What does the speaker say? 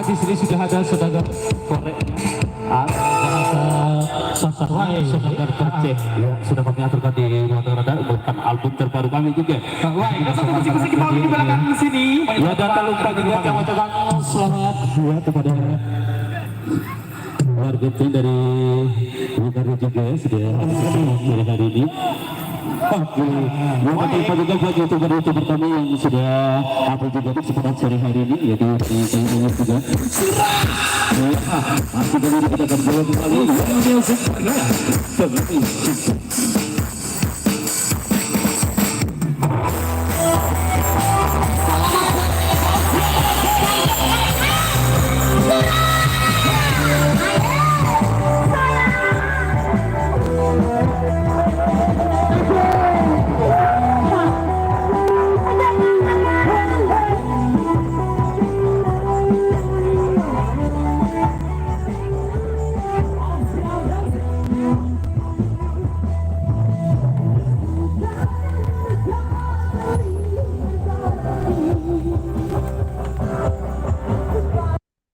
Di sini sudah ada saudagar koreknya, saudagar Aceh, ya, sudah kami aturkan di Rada merupakan album terbaru kami juga. Musik-musik kita di belakang sini. Ya, dan tak lupa juga kami ucapkan selamat buat kepada warga tim dari Bukari juga sudah hadir hari ini. Oke, jangan lupa juga buat youtuber kami yang sudah upload juga di kesempatan sore hari ini, yaitu di channel juga. Masih dulu kita akan jalan kembali.